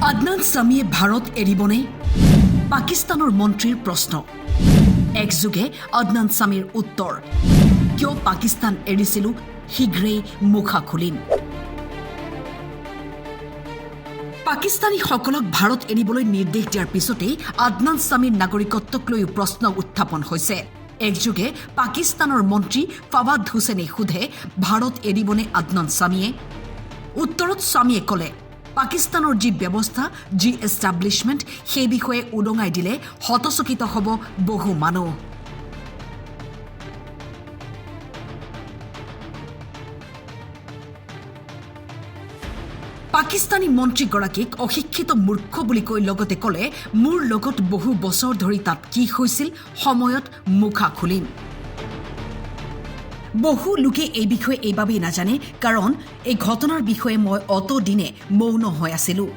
আদনান সামিয়ে ভাৰত এৰিবনে? পাকিস্তানৰ মন্ত্ৰীৰ প্ৰশ্ন। একযোগে আদনান সামিৰ উত্তৰ, কিয় পাকিস্তান এৰিছিলো শীঘ্ৰেই মুখা খুলিম। পাকিস্তানীসকলক ভাৰত এৰিবলৈ নিৰ্দেশ দিয়াৰ পিছতেই আদনান সামিৰ নাগৰিকত্বক লৈ প্ৰশ্ন উত্থাপন হৈছে। একযোগে পাকিস্তানৰ মন্ত্ৰী ফাৱাদ হুছেইনে সোধে, ভাৰত এৰিবনে আদনান সামিয়ে? উত্তৰত সামিয়ে ক'লে, পাকিস্তানৰ যি ব্যৱস্থা, যি এষ্টাব্লিছমেণ্ট, সেই বিষয়ে উদঙাই দিলে হতচকিত হ'ব বহু মানুহ। পাকিস্তানী মন্ত্ৰীগৰাকীক অশিক্ষিত মূৰ্খ বুলি কৈ লগতে ক'লে, মোৰ লগত বহু বছৰ ধৰি তাত কি হৈছিল, সময়ত মুখা খুলিম। বহু লোকে এই বিষয়ে এইবাবেই নাজানে, কাৰণ এই ঘটনাৰ বিষয়ে মই অতদিনে মৌন হৈ আছিলোঁ।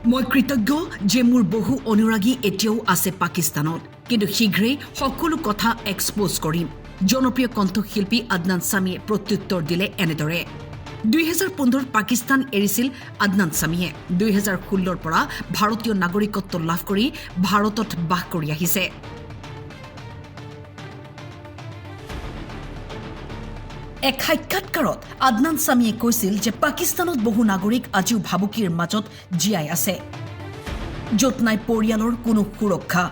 মই কৃতজ্ঞ যে মোৰ বহু অনুৰাগী এতিয়াও আছে পাকিস্তানত, কিন্তু শীঘ্ৰেই সকলো কথা এক্সপ'জ কৰিম। জনপ্ৰিয় কণ্ঠশিল্পী আদনান সামিয়ে প্ৰত্যুত্তৰ দিলে এনেদৰে। 2015 পাকিস্তান এৰিছিল আদনান সামিয়ে। 2016 পৰা ভাৰতীয় নাগৰিকত্ব লাভ কৰি ভাৰতত বাস কৰি আহিছে। এক সাক্ষাৎকাৰত আদনান সামিয়ে কৈছিল যে পাকিস্তানত বহু নাগৰিক আজিও ভাবুকিৰ মাজত জীয়াই আছে, য'ত নাই পৰিয়ালৰ কোনো সুৰক্ষা।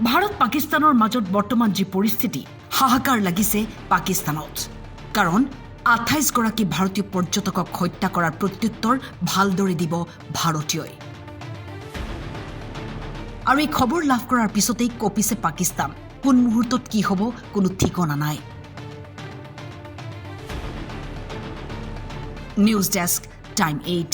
ভাৰত পাকিস্তানৰ মাজত বৰ্তমান যি পৰিস্থিতি, হাহাকাৰ লাগিছে পাকিস্তানত, কাৰণ 28 গৰাকী ভাৰতীয় পৰ্যটকক হত্যা কৰাৰ প্ৰত্যুত্তৰ ভালদৰে দিব ভাৰতীয়ই। আৰু এই খবৰ লাভ কৰাৰ পিছতেই কঁপিছে পাকিস্তান। কোন মুহূৰ্তত কি হ'ব কোনো ঠিকনা নাই। News desk, time 8।